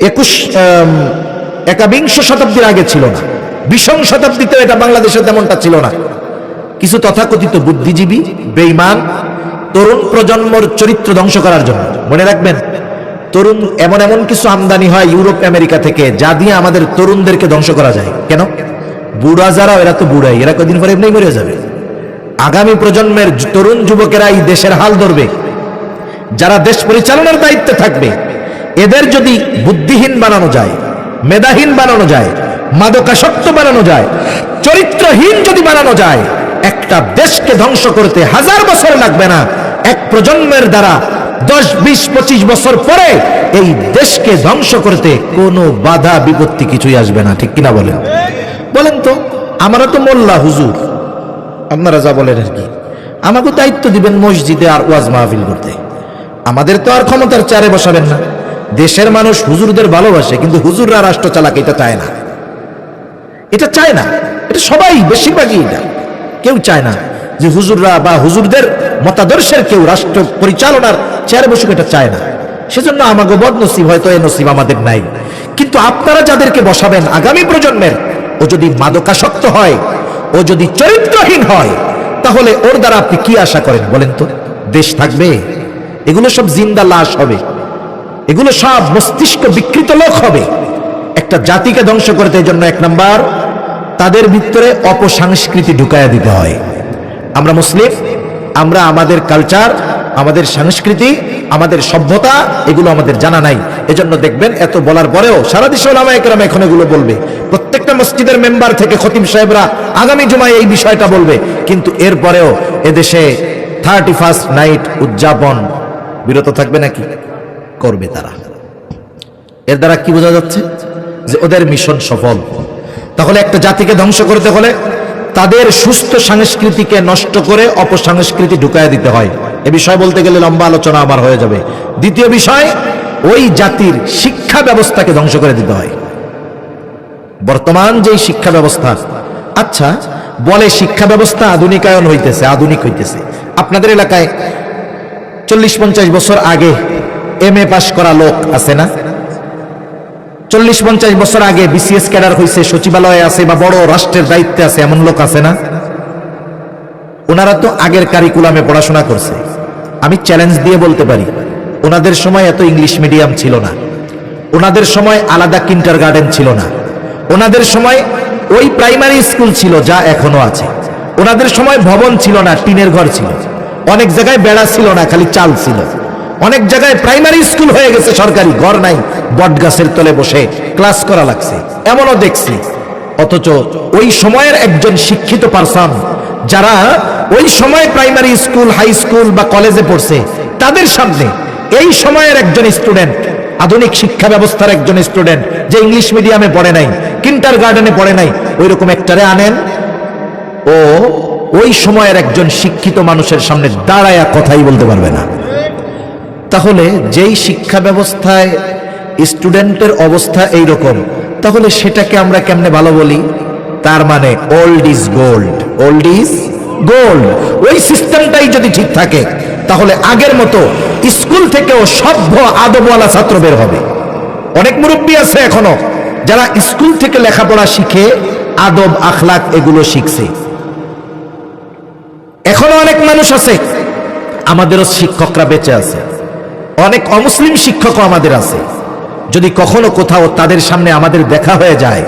21শ শতাব্দীর আগে ছিল না। 20ম শতাব্দীতে এটা বাংলাদেশে তেমনটা ছিল না। কিছু তথাকথিত বুদ্ধিজীবী, বেঈমান, তরুণ প্রজন্মর চরিত্র ধ্বংস করার জন্য, মনে রাখবেন, তরুণ এমন এমন কিছু আমদানি হয় ইউরোপ, আমেরিকা থেকে, যা দিয়ে আমাদের তরুণদেরকে ধ্বংস করা যায়। কেন? বুড়া যারা, এরা তো বুড়াই, এরা কদিন পরে এমনি মরে যাবে। আগামী প্রজন্মের তরুণ যুবকেরা এই দেশের হাল ধরবে, যারা দেশ পরিচালনার দায়িত্বে থাকবে। এদের যদি বুদ্ধিহীন বানানো যায়, মেধাহীন বানানো যায়, মাদকাসক্ত বানানো যায়, চরিত্রহীন যদি বানানো যায়, একটা দেশকে ধ্বংস করতে 1000 বছর লাগবে না। এক প্রজন্মের দ্বারা 10, 20, 25 বছর পরে এই দেশকে ধ্বংস করতে কোনো বাধা বিপত্তি কিছুই আসবে না। ঠিক কিনা বলেন? বলেন তো, আমরা তো মোল্লা হুজুর, আপনারা যা বলেন আর কি, আমাকে দায়িত্ব দিবেন মসজিদে আর ওয়াজ মাহফিল করতে, আমাদের তো আর ক্ষমতার চেয়ারে বসাবেন না। দেশের মানুষ হুজুরদের ভালোবাসে, কিন্তু হুজুররা রাষ্ট্র চালাক এটা চায় না, এটা চায় না। এটা সবাই, বেশিরভাগই এটা কেউ চায় না যে হুজুররা বা হুজুরদের মতাদর্শের কেউ রাষ্ট্র পরিচালনার চেয়ারে বসুক, এটা চায় না। সেজন্য আমাকে বদনসিব, হয়তো এই নসিব আমাদের নাই। কিন্তু আপনারা যাদেরকে বসাবেন আগামী প্রজন্মের, ও যদি মাদকাসক্ত হয়, ও যদি চরিত্রহীন হয়, তাহলে ওর দ্বারা আপনি কি আশা করেন বলেন তো? দেশ থাকবে? এগুলো সব জিন্দা লাশ হবে, এগুলো সব মস্তিষ্ক বিকৃত লোক হবে। একটা জাতিকে ধ্বংস করতে এই জন্য 1 নাম্বার তাদের ভিতরে অপসংস্কৃতি ঢুকায়া দিতে হয়। আমরা মুসলিম, আমরা আমাদের কালচার, আমাদের সংস্কৃতি, আমাদের সভ্যতা এগুলো আমাদের জানা নাই। এজন্য দেখবেন এত বলার পরেও সারা দেশে ওলামায়ে কেরাম এখন এগুলো বলবে, প্রত্যেকটা মসজিদের মেম্বার থেকে খতিব সাহেবরা আগামী জুমায় এই বিষয়টা বলবে, কিন্তু এরপরেও এদেশে 31st নাইট উদযাপন বিরত থাকবে নাকি? করবে তারা। এর দ্বারা কি বোঝা যাচ্ছে? যে ওদের মিশন সফল। তাহলে একটা জাতিকে ধ্বংস করতে হলে তাদের সুস্থ সংস্কৃতিকে নষ্ট করে অপসংস্কৃতি ঢুকায় দিতে হয়। এ বিষয় বলতে গেলে লম্বা আলোচনা আমার হয়ে যাবে। দ্বিতীয় বিষয়, ওই জাতির শিক্ষা ব্যবস্থাকে ধ্বংস করে দিতে হয়। বর্তমান যেই শিক্ষা ব্যবস্থা, আচ্ছা বলে শিক্ষা ব্যবস্থা আধুনিকায়ন হইতেছে, আধুনিক হইতেছে। আপনাদের এলাকায় 40-50 বছর আগে MA পাস করা লোক আছে না? 40-50 বছর আগে BCS ক্যাডার হয়েছে, সচিবালয়ে আছে বা বড় রাষ্ট্রের দায়িত্বে আছে, এমন লোক আছে না? ওনারা তো আগের কারিকুলামে পড়াশোনা করছে। আমি চ্যালেঞ্জ দিয়ে বলতে পারি, ওনাদের সময় এত ইংলিশ মিডিয়াম ছিল না, ওনাদের সময় আলাদা কিন্ডারগার্টেন ছিল না, ওনাদের সময় ওই প্রাইমারি স্কুল ছিল যা এখনো আছে, ওনাদের সময় ভবন ছিল না, টিনের ঘর ছিল, অনেক জায়গায় বেড়া ছিল না, খালি চাল ছিল, অনেক জায়গায় প্রাইমারি স্কুল হয়ে গেছে, সরকারি ঘর নাই, বট গাছের তলে বসে ক্লাস করা লাগছে, এমনও দেখছি। অথচ ওই সময়ের একজন শিক্ষিত পারসন যারা ওই সময় প্রাইমারি স্কুল, হাই স্কুল বা কলেজে পড়ছে, তাদের সামনে এই সময়ের একজন স্টুডেন্ট, আধুনিক শিক্ষা ব্যবস্থার একজন স্টুডেন্ট যে ইংলিশ মিডিয়ামে পড়ে নাই, কিন্ডারগার্টেনে পড়ে নাই, ওই রকম একটারে আনেন, ও ওই সময়ের একজন শিক্ষিত মানুষের সামনে দাঁড়ায়া কথাই বলতে পারবে না। তাহলে যেই শিক্ষা ব্যবস্থায় স্টুডেন্টের অবস্থা এই রকম, তাহলে সেটাকে আমরা কেমনে ভালো বলি? তার মানে old is gold, old is gold. ওই সিস্টেমটাই যদি ঠিক থাকে তাহলে আগের মতো স্কুল থেকেও সভ্য আদবওয়ালা ছাত্র বের হবে। অনেক মুরব্বী আছে এখনো যারা স্কুল থেকে লেখাপড়া শিখে আদব আখলাক এগুলো শিখছে। এখনো অনেক মানুষ আছে, আমাদেরও শিক্ষকরা বেঁচে আছে, অনেক অমুসলিম শিক্ষকও আমাদের আছে। যদি কখনো কোথাও তাদের সামনে আমাদের দেখা হয়ে যায়,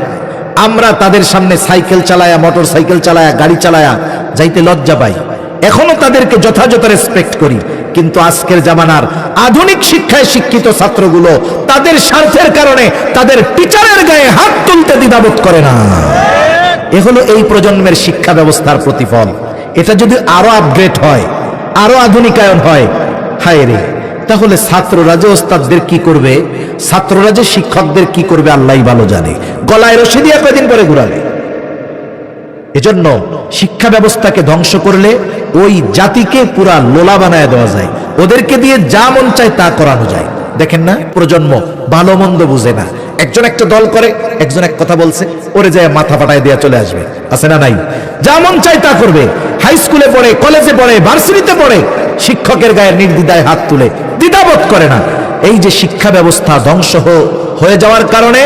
আমরা তাদের সামনে সাইকেল চালায়া, মোটর সাইকেল চালায়া, গাড়ি চালায়া যাইতে লজ্জা পাই। এখনো তাদেরকে যথাযথ রেসপেক্ট করি, কিন্তু আজকের জামানার আধুনিক শিক্ষায় শিক্ষিত ছাত্রগুলো তাদের স্বার্থের কারণে তাদের টিচারের গায়ে হাত তুলতে দ্বিধাবোধ করে না। এ হলো এই প্রজন্মের শিক্ষা ব্যবস্থার প্রতিফল। এটা যদি আরো আপগ্রেড হয়, আরো আধুনিকায়ন হয়, হায় রে, তাহলে ছাত্ররা যে ওস্তাদদের কি করবে, ছাত্ররা যে শিক্ষকদের কি করবে আল্লাহই ভালো জানে। গলায় রশি দিয়ে কয়দিন পরে ঘুরাবে। এজন্য শিক্ষা ব্যবস্থাকে ধ্বংস করলে ওই জাতিকে পুরা লোলা বানায় দেওয়া যায়, ওদেরকে দিয়ে যা মন চায় তা করানো যায়। দেখেন না, প্রজন্ম ভালো মন্দ বুঝে না। একজন একটা দল করে, একজন এক কথা বলছে, ওরে যায় মাথা ফাটায় দেওয়া চলে আসবে, আছে না নাই? যা মন চায় তা করবে। হাই স্কুলে পড়ে, কলেজে পড়ে, ভার্সিটিতে পড়ে, শিক্ষকের গায়ে নির্দ্বিধায় হাত তুলে, দ্বিধাবোধ করে না। এই যে শিক্ষা ব্যবস্থা ধ্বংস হয়ে যাওয়ার কারণে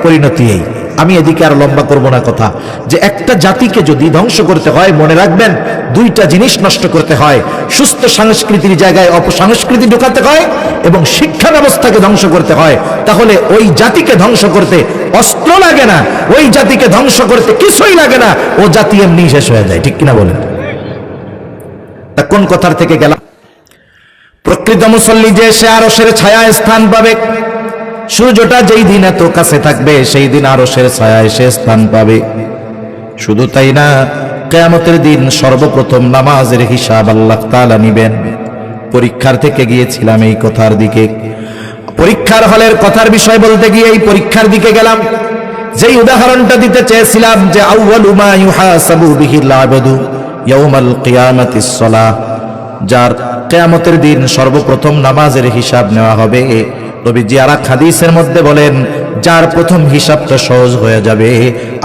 পরিণতি এই। আমি এদিকে আর লম্বা করব না কথা, যে একটা জাতিকে যদি ধ্বংস করতে হয়, মনে রাখবেন দুইটা জিনিস নষ্ট করতে হয়। সুস্থ সংস্কৃতির জায়গায় অপসংস্কৃতি ঢুকাতে হয় এবং শিক্ষা ব্যবস্থাকে ধ্বংস করতে হয়। তাহলে ওই জাতিকে ধ্বংস করতে অস্ত্র লাগে না, ওই জাতিকে ধ্বংস করতে কিছুই লাগে না, ও জাতি এমনি শেষ হয়ে যায়। ঠিক কিনা বলেন? তা কোন কথার থেকে গেলাম? প্রকৃত মুসল্লি যে সে আরশের ছায়ায় স্থান পাবে। সূর্যটা যেই দিন এত কাছে থাকবে সেই দিন আরশের ছায়ায় সে স্থান পাবে। শুধু তাই না, কিয়ামতের দিন সর্বপ্রথম নামাজের হিসাব আল্লাহ তাআলা নিবেন। পরীক্ষার থেকে গিয়েছিলাম এই কথার দিকে, পরীক্ষার হলের কথার বিষয় বলতে গিয়ে এই পরীক্ষার দিকে গেলাম। যেই উদাহরণটা দিতে চেয়েছিলাম যে আউয়ালু মা ইউহাসাবু বিহিল আবদু ইয়াউমাল কিয়ামাতিস সালাহ, যার কিয়ামতের দিন সর্বপ্রথম নামাজের হিসাব নেওয়া হবে। নবীজি আরেক হাদিসের মধ্যে বলেন, যার প্রথম হিসাবটা সহজ হয়ে যাবে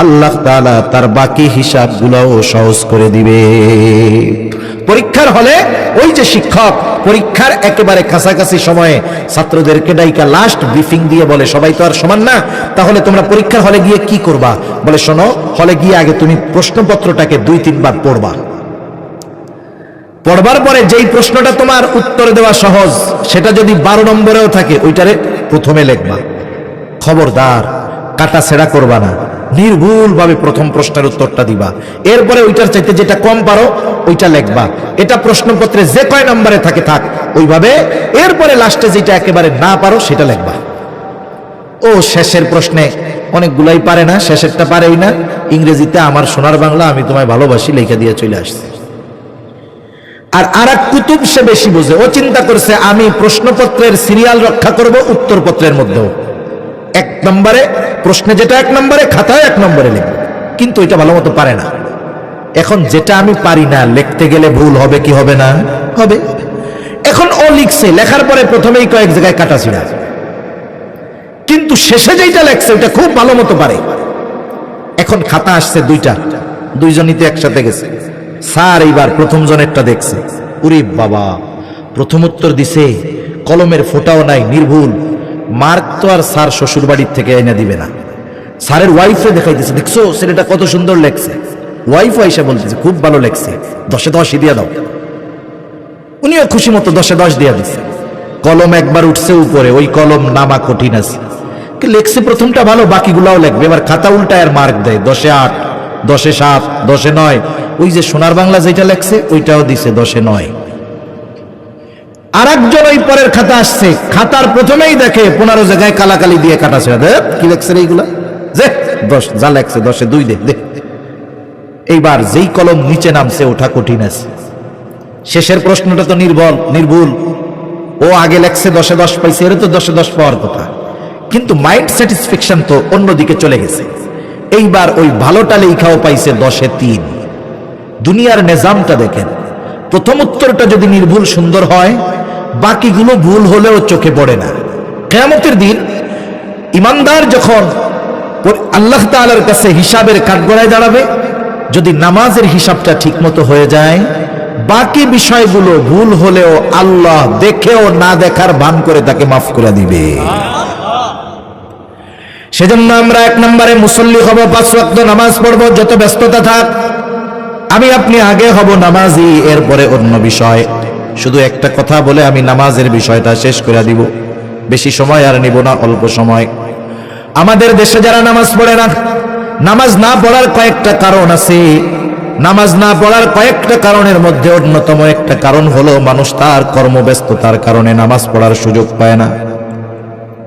আল্লাহ তাআলা তার বাকি হিসাবগুলোও সহজ করে দিবে। পরীক্ষার হলে ওই যে শিক্ষক পরীক্ষার একেবারে কাছাকাছি সময়ে ছাত্রদেরকে ডাইকা লাস্ট ব্রিফিং দিয়ে বলে, সবাই তো আর সমান না, তাহলে তোমরা পরীক্ষার হলে গিয়ে কি করবা? বলে, শোনো, হলে গিয়ে আগে তুমি প্রশ্নপত্রটাকে 2-3 বার পড়বা, পড়বার পরে যেই প্রশ্নটা তোমার উত্তর দেওয়া সহজ, সেটা যদি 12 নম্বরেও থাকে ওইটারে প্রথমে লিখবা। খবরদার কাটা ছেঁড়া করবা না, নির্ভুল ভাবে প্রথম প্রশ্নের উত্তরটা দিবা। এরপরে ওইটার চাইতে যেটা কম পারো ওইটা লিখবা। এটা প্রশ্নপত্রে যে কয় নম্বরে থাকে থাক ওইভাবে। এরপরে লাস্টে যেটা একেবারে না পারো সেটা লিখবা। ও শেষের প্রশ্নে অনেকগুলাই পারে না, শেষেরটা পারেই না। ইংরেজিতে আমার সোনার বাংলা আমি তোমায় ভালোবাসি লেখা দিয়ে চলে আসছে। আর এক কুতুব সে বেশি বোঝে, ও চিন্তা করছে আমি প্রশ্নপত্রের সিরিয়াল রক্ষা করব উত্তরপত্রের মধ্যেও। 1 নম্বরে প্রশ্নে যেটা 1 নম্বরে, খাতায় 1 নম্বরে লিখবে, কিন্তু এটা ভালো মতো পারে না। এখন যেটা আমি পারি না লিখতে গেলে ভুল হবে কি হবে না? হবে। এখন ও লিখছে, লেখার পরে প্রথমেই কয়েক জায়গায় কাটা ছিঁড়া, কিন্তু শেষে যেটা লেখছে ওটা খুব ভালো মতো পারে। এখন খাতা আসছে 2টা, দুইজনই তো একসাথে গেছে। স্যার এইবার প্রথম জনেরটা দেখছে, উরে বাবা, প্রথম উত্তর দিছে, কলমের ফোঁটাও নাই, নির্ভুল। মার্ক তো আর স্যার শ্বশুর বাড়ির থেকে এনে দিবে না। স্যারের ওয়াইফে দেখাইতেছে, দেখছো ছেলেটা কত সুন্দর লেখছে। ওয়াইফ আইসা বলতেছে খুব ভালো লেখছে, 10-এ 10 দিয়ে দাও। উনিও খুশি মতো 10-এ 10 দিয়ে দিচ্ছে। কলম একবার উঠছে উপরে, ওই কলম নামা কঠিন আছে, লেখছে প্রথমটা ভালো, বাকিগুলাও লেখবে। এবার খাতা উল্টায় আর মার্ক দেয়, 10-এ 8, 10-এ 7, 10-এ 9। ওই যে সোনার বাংলা যেটা লেখছে ওইটাও দিছে 10-এ 9। আর একজন ওই পরের খাতা আসছে, খাতার প্রথমেই দেখে 15 জায়গায় কালাকালি দিয়ে কাটা ছেড়া। দেখ কি লেখছে এইগুলা, যে 10 যা লেখছে 10-এ 2 দে। এইবার যেই কলম নিচে নামছে ওঠা কঠিন আছে। শেষের প্রশ্নটা তো নির্ভুল। ও আগে লেখছে 10-এ 10 পাইছে, এর তো 10-এ 10 পাওয়ার কথা, কিন্তু মাইন্ড স্যাটিসফ্যাকশন তো অন্যদিকে চলে গেছে। এইবার ওই ভালোটা লেখাও পাইছে 10-এ 3। দুনিয়ার নিজামটা দেখেন, প্রথম উত্তরটা যদি নির্ভুল সুন্দর হয়, বাকিগুলো ভুল হলেও চোখে পড়ে না। কিয়ামতের দিন ইমানদার যখন আল্লাহ তাআলার কাছে হিসাবের কাঠগড়ায় দাঁড়াবে, যদি নামাজের হিসাবটা ঠিকমতো হয়ে যায়, বাকি বিষয়গুলো ভুল হলেও আল্লাহ দেখেও না দেখার ভান করে তাকে মাফ করে দিবে। সেজন্য আমরা 1 নম্বরে মুসল্লি হব, 5 ওয়াক্ত নামাজ পড়বো, যত ব্যস্ততা থাক। আমি আপনি আগে হব নামাজি, এরপরে অন্য বিষয়। শুধু একটা কথা বলে আমি নামাজের বিষয়টা শেষ করে দিব, বেশি সময় আর নিব না, অল্প সময়। আমাদের দেশে যারা নামাজ পড়ে না, নামাজ না পড়ার কয়েকটা কারণ আছে। নামাজ না পড়ার কয়েকটা কারণের মধ্যে অন্যতম একটা কারণ হলো মানুষ তার কর্মব্যস্ততার কারণে নামাজ পড়ার সুযোগ পায় না।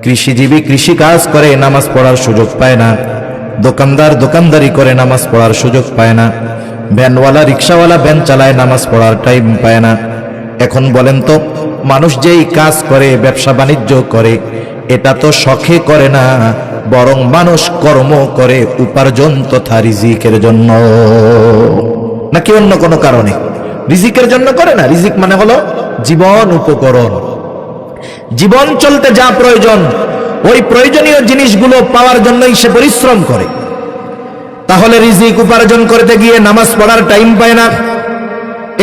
কৃষিজীবী কৃষি কাজ করে, নামাজ পড়ার সুযোগ পায় না। দোকানদার দোকানদারি করে, নামাজ পড়ার সুযোগ পায় না। ভ্যানওয়ালা রিক্সাওয়ালা ভ্যান চালায়, নামাজ পড়ার টাইম পায় না। এখন বলেন তো, মানুষ যেই কাজ করে, ব্যবসা বাণিজ্য করে, এটা তো শখে করে না, বরং মানুষ কর্ম করে উপার্জন তথা রিজিকের জন্য, নাকি অন্য কোনো কারণে? রিজিকের জন্য করে না। রিজিক মানে হলো জীবন উপকরণ। জীবন চলতে যা প্রয়োজন, ওই প্রয়োজনীয় জিনিসগুলো পাওয়ার জন্যই সে পরিশ্রম করে। তাহলে রিজিক উপার্জন করতে গিয়ে নামাজ পড়ার টাইম পায় না।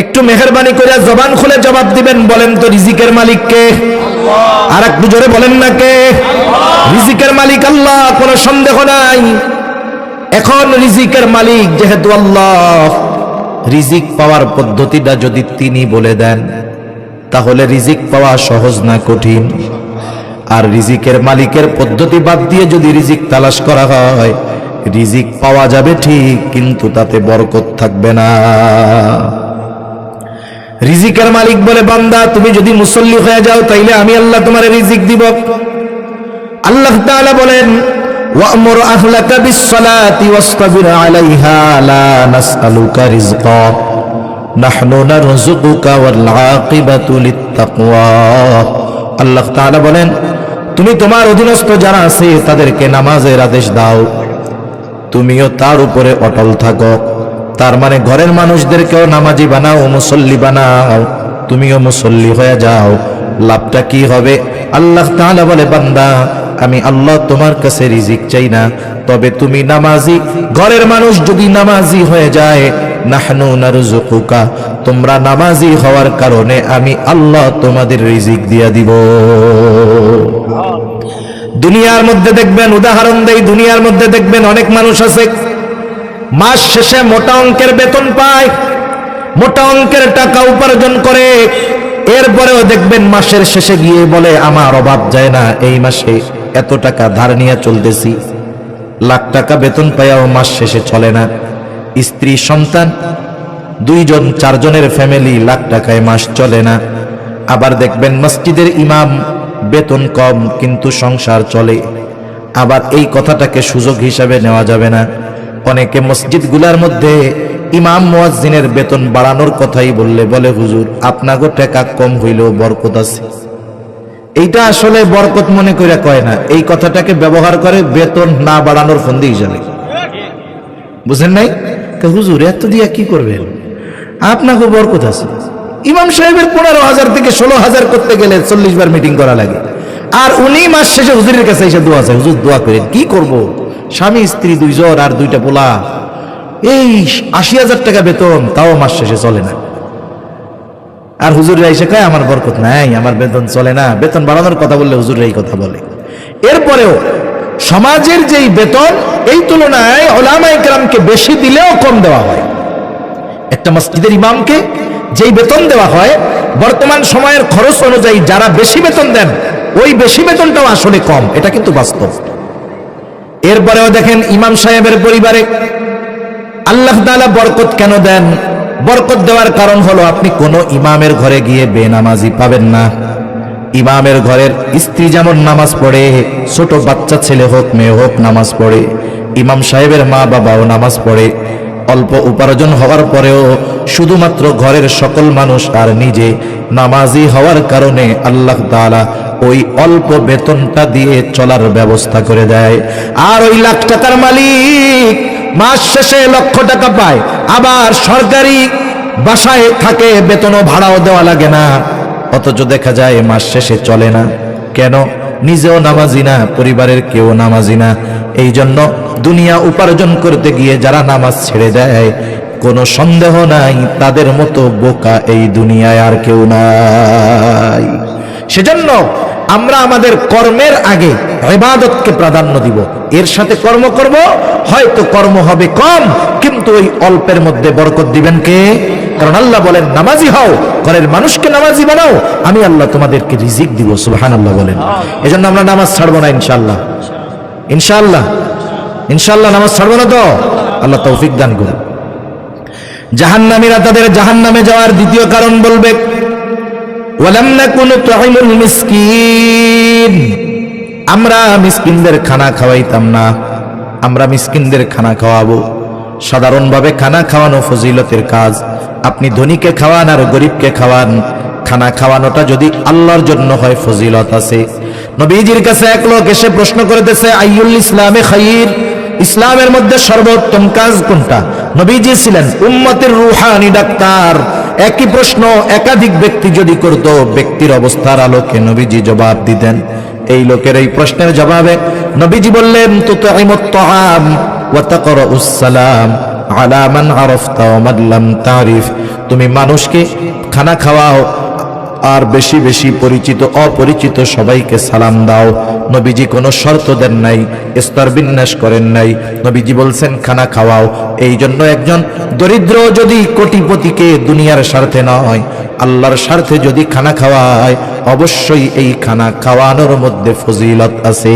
একটু মেহেরবানি করে জবান খুলে জবাব দিবেন, বলেন তো রিজিকের মালিক কে? আর একটু জোরে বলেন না কে? রিজিকের মালিক আল্লাহ, কোনো সন্দেহ নাই। এখন রিজিকের মালিক যেহেতু আল্লাহ, রিজিক পাওয়ার পদ্ধতিটা যদি তিনি বলে দেন, তাহলে রিজিক পাওয়া সহজ না কঠিন? আর রিজিকের মালিকের পদ্ধতি বাদ দিয়ে যদি রিজিক তালাশ করা হয়, রিজিক পাওয়া যাবে ঠিক, কিন্তু তাতে বরকত থাকবে না। রিজিকের মালিক বলে, বান্দা তুমি যদি মুসল্লি হয়ে যাও তাইলে আমি আল্লাহ তোমার রিজিক দিব। আল্লাহ তাআলা বলেন, ওয়া'মুর আহলাকা বিস-সালাতি ওয়াসতাবির আলাইহা লা নাসআলুকা রিজকা নাহনু নারযুকুকা ওয়াল আকিবাতু লিত-তাকওয়া। আল্লাহ তাআলা বলেন, তুমি তোমার অধীনস্থ যারা আছে তাদেরকে নামাজের আদেশ দাও, তুমিও তার উপরে অটল থাকো। তার মানে ঘরের মানুষদেরকেও নামাজি বানাও, মুসল্লি বানাও, তুমিও মুসল্লি হয়ে যাও। লাভটা কি হবে? আল্লাহ তাআলা বলে, বান্দা আমি আল্লাহ তোমার কাছে রিজিক চাই না, তবে তুমি নামাজি, ঘরের মানুষ যদি নামাজি হয়ে যায়, নাহনু নারযুকুকা, তোমরা নামাজি হওয়ার কারণে আমি আল্লাহ তোমাদের রিজিক দিয়া দিব। দুনিয়ার মধ্যে দেখবেন, উদাহরণ দেই, দুনিয়ার মধ্যে দেখবেন অনেক মানুষ আছে মাস শেষে মোটা অঙ্কের বেতন পায়, মোটা অঙ্কের টাকা উপার্জন করে, এরপরেও দেখবেন মাসের শেষে গিয়ে বলে আমার অভাব যায় না, এই মাসে এত টাকা ধার নিয়ে চলতেছি। লাখ টাকা বেতন পাইয়াও মাস শেষে চলে না। স্ত্রী সন্তান 2 জন 4 জনের ফ্যামিলি, লাখ টাকায় মাস চলে না। আবার দেখবেন মসজিদের ইমাম, বেতন কম কিন্তু সংসার চলে। আবার এই কথাটাকে সুযোগ হিসাবে নেওয়া যাবে না। অনেকে মসজিদগুলোর মধ্যে ইমাম মুয়াজ্জিনের বেতন বাড়ানোর কথাই বললে বলে হুজুর আপনাগো টাকা কম হইলেও বরকত আছে। এইটা আসলে বরকত মনে করে কয় না, এই কথাটাকে ব্যবহার করে বেতন না বাড়ানোর ফন্দি হিসাবে। বুঝেন নাই? হুজুর এত দিয়া কি করবেন, আপনাকে বরকত আছে। ইমাম সাহেবের 15,000 থেকে 16,000 করতে গেলে 40 বার মিটিং করা লাগে, আর উনি মাস শেষে হুজুরের কাছে এসে দোয়া চায়, হুজুর দোয়া করেন। কি করব, স্বামী স্ত্রী 2 জন আর 2টা পোলা, এই 80,000 টাকা বেতন, তাও মাস শেষে চলে না। আর হুজুররা এসে কয় আমার বরকত নাই, আমার বেতন চলে না। বেতন বাড়ানোর কথা বললে হুজুররা এই কথা বলে। এরপরেও সমাজের যেই বেতন, এই তুলনায় উলামায়ে কেরামকে বেশি দিলেও কম দেওয়া হয়। একটা মসজিদের ইমামকে যেই বেতন দেওয়া হয়, বর্তমান সময়ের খরচ অনুযায়ী যারা বেশি বেতন দেন, ওই বেশি বেতনটাও আসলে কম, এটা কিন্তু বাস্তব। এরপরেও দেখেন ইমাম সাহেবের পরিবারে আল্লাহ তাআলা বরকত কেন দেন? বরকত দেওয়ার কারণ হলো আপনি কোনো ইমামের ঘরে গিয়ে বেনামাজি পাবেন না। ইমামের ঘরের স্ত্রী যেমন নামাজ পড়ে, ছোট বাচ্চা ছেলে হোক মেয়ে হোক নামাজ পড়ে, ইমাম সাহেবের মা বাবাও নামাজ পড়ে। অল্প উপার্জন হওয়ার পরেও শুধুমাত্র ঘরের সকল মানুষ আর নিজে নামাজি হওয়ার কারণে আল্লাহ তাআলা ওই অল্প বেতনটা দিয়ে চলার ব্যবস্থা করে দেয়। আর ওই লাখ টাকার মালিক মাস শেষে লক্ষ টাকা পায়, আবার সরকারি বাসায় থাকে, বেতনও ভাড়াও দেওয়া লাগে না, অথচ দেখা যায় মাস শেষে চলে না। কেন? নিজেও নামাজি না, পরিবারের কেউ নামাজি না। এই জন্য দুনিয়া উপার্জন করতে গিয়ে যারা নামাজ ছেড়ে দেয়, কোনো সন্দেহ নাই তাদের মতো বোকা এই দুনিয়ায় আর কেউ নাই। সেজন্য আমরা আমাদের কর্মের আগে ইবাদতকে প্রাধান্য দিব, এর সাথে কর্ম করব। হয়তো কর্ম হবে কম, কিন্তু ওই অল্পের মধ্যে বরকত দিবেন কে? কারণ আল্লাহ বলেন নামাজি হও, ঘরের মানুষকে নামাজি বানাও, আমি আল্লাহ তোমাদেরকে রিজিক দিব। সুবহানাল্লাহ বলেন। এজন্য আমরা নামাজ ছাড়বো না ইনশাআল্লাহ। ইনশাআল্লাহ, ইনশাআল্লাহ নামাজ ছাড়বো না তো। আল্লাহ তৌফিক দান করুন। জাহান্নামীরা তাদের জাহান্নামে যাওয়ার দ্বিতীয় কারণ বলবে ওয়ালাম নাকু নুতঈমুল মিসকিন, আমরা মিসকিনদের খানা খাওয়াইতাম না, আমরা মিসকিনদের খানা খাওয়াবো। সাধারণভাবে খানা খাওয়ানো ফজিলতের কাজ। আপনি ধনীকে খাওয়ান আর গরিবকে খাওয়ান, খানা খাওয়ানোটা যদি আল্লাহর জন্য হয় ফজিলত আছে। নবীজির কাছে এক লোক এসে প্রশ্ন করতেছে আইয়ুল ইসলামে খায়র, ইসলামের মধ্যে সর্বোত্তম কাজ কোনটা? নবীজি ছিলেন উম্মতের রুহানি ডাক্তার। একই প্রশ্ন একাধিক ব্যক্তি যদি করত, ব্যক্তির অবস্থার আলোকে নবীজি জবাব দিতেন। এই লোকের এই প্রশ্নের জবাবে নবীজি বললেন তুতঈমুত তাআম ওয়া তাকরাউস সালাম আলা মান আরাফতা ওয়া মান লাম তারিফ, তুমি মানুষকে খানা খাওয়াও আর বেশি বেশি পরিচিত অপরিচিত সবাইকে সালাম দাও। নবীজি কোনো শর্ত দেন নাই, স্তর বিন্যাস করেন নাই। নবীজি বলছেন খানা খাওয়াও। এই জন্য একজন দরিদ্র যদি কোটিপতিকে দুনিয়ার স্বার্থে নয় আল্লাহর স্বার্থে যদি খানা খাওয়ায়, অবশ্যই এই খানা খাওয়ানোর মধ্যে ফজিলত আছে।